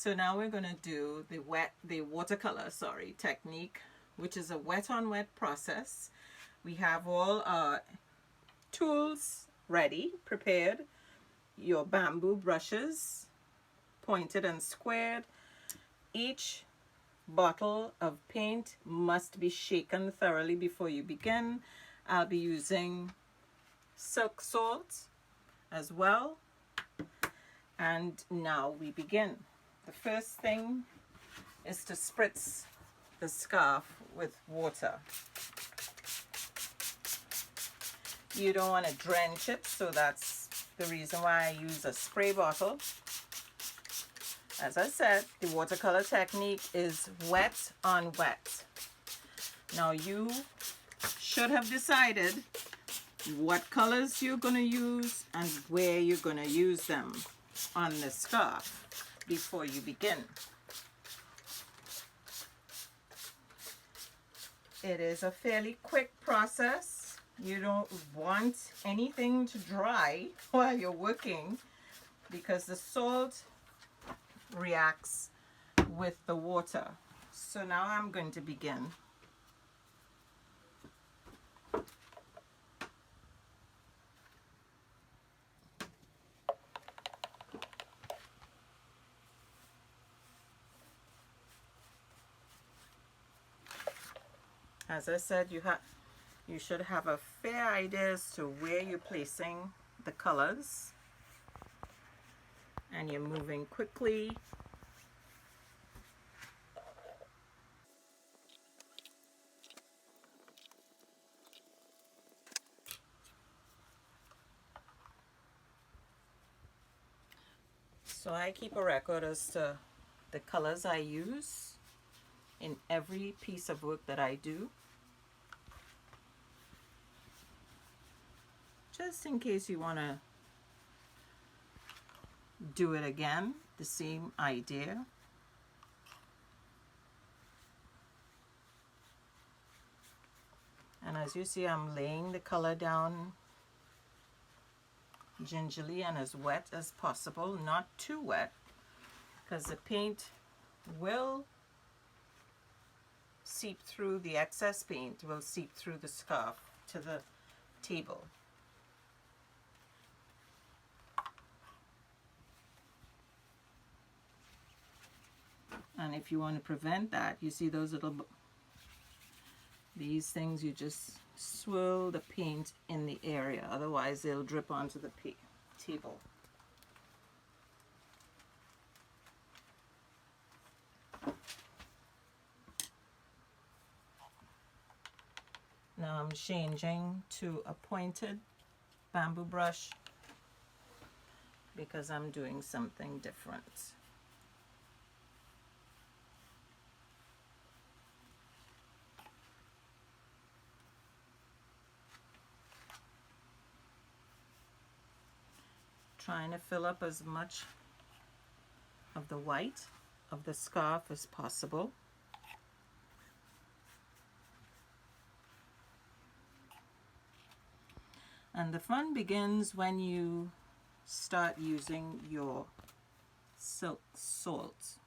So now we're going to do the watercolor, technique, which is a wet on wet process. We have all our tools ready, prepared. Your bamboo brushes, pointed and squared. Each bottle of paint must be shaken thoroughly before you begin. I'll be using silk salt as well. And now we begin. The first thing is to spritz the scarf with water. You don't want to drench it, so that's the reason why I use a spray bottle. As I said, the watercolor technique is wet on wet. Now you should have decided what colors you're going to use and where you're going to use them on the scarf before you begin. It is a fairly quick process. You don't want anything to dry while you're working because the salt reacts with the water. So now I'm going to begin. As I said, you should have a fair idea as to where you're placing the colors, and you're moving quickly. So I keep a record as to the colors I use in every piece of work that I do, just in case you want to do it again, the same idea. And as you see, I'm laying the color down gingerly and as wet as possible, not too wet, because the paint will seep through, the excess paint will seep through the scarf to the table. And if you want to prevent that, you see those little, these things, you just swirl the paint in the area, otherwise they'll drip onto the table. Now I'm changing to a pointed bamboo brush because I'm doing something different. Trying to fill up as much of the white of the scarf as possible. And the fun begins when you start using your silk salt.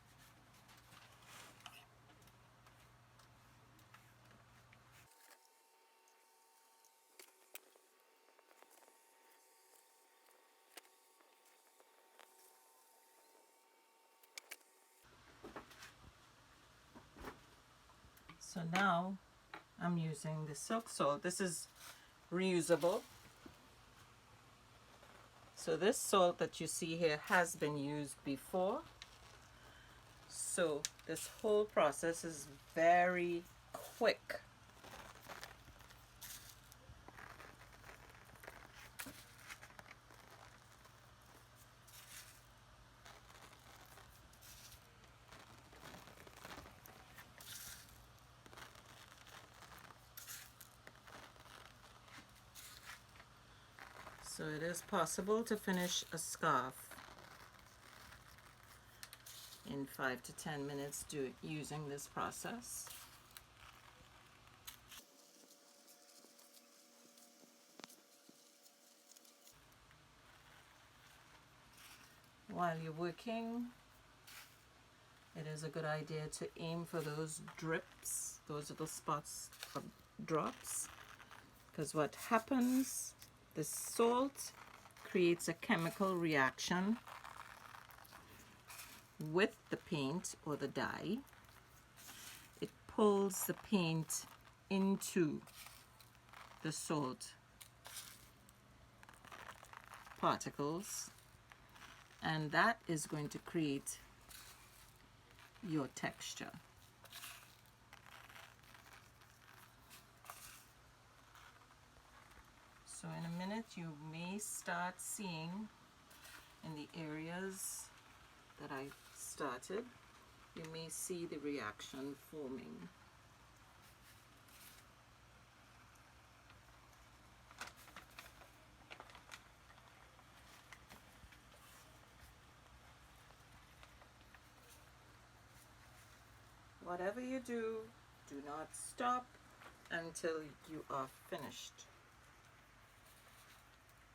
So now I'm using the silk salt. This is reusable. So this salt that you see here has been used before. So this whole process is very quick. So it is possible to finish a scarf in 5 to 10 minutes using this process. While you're working, is a good idea to aim for those drips, those little spots of drops, because what happens, the salt creates a chemical reaction with the paint or the dye. It pulls the paint into the salt particles, and that is going to create your texture. So in a minute you may start seeing in the areas that I started, you may see the reaction forming. Whatever you do, do not stop until you are finished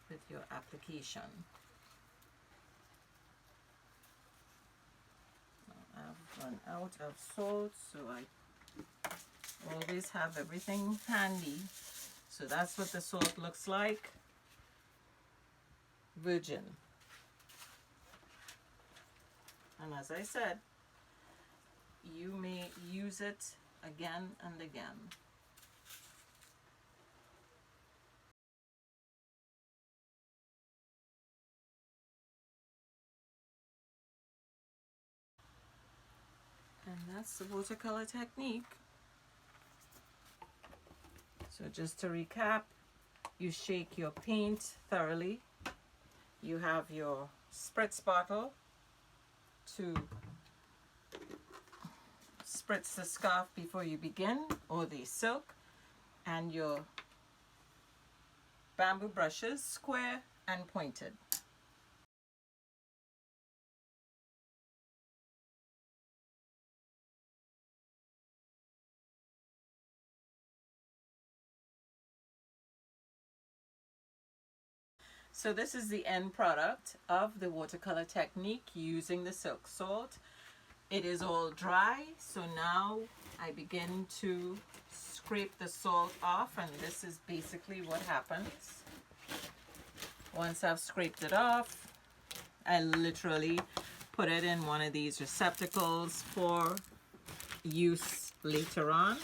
with your application. I've run out of salt, so I always have everything handy. So that's what the salt looks like, virgin. And as I said, you may use it again and again. And that's the watercolor technique. So just to recap, you shake your paint thoroughly. You have your spritz bottle to spritz the scarf before you begin, or the silk, and your bamboo brushes, square and pointed. So this is the end product of the watercolor technique using the silk salt. It is all dry, so now I begin to scrape the salt off, and this is basically what happens. Once I've scraped it off, I literally put it in one of these receptacles for use later on.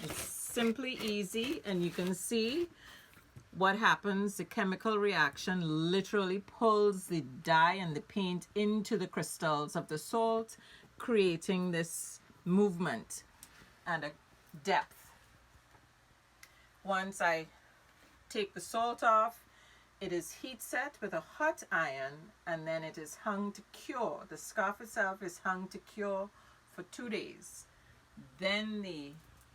It's simply easy, and you can see what happens. The chemical reaction literally pulls the dye and the paint into the crystals of the salt, creating this movement and a depth. Once I take the salt off, it is heat set with a hot iron, and then it is hung to cure. The scarf itself is hung to cure for 2 days. Then the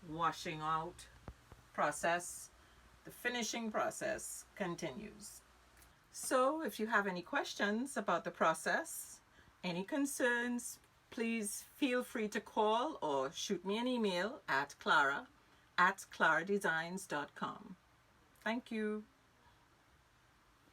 washing out process, the finishing process, continues. So if you have any questions about the process, any concerns, please feel free to call or shoot me an email at Clara@claradesigns.com. Thank you.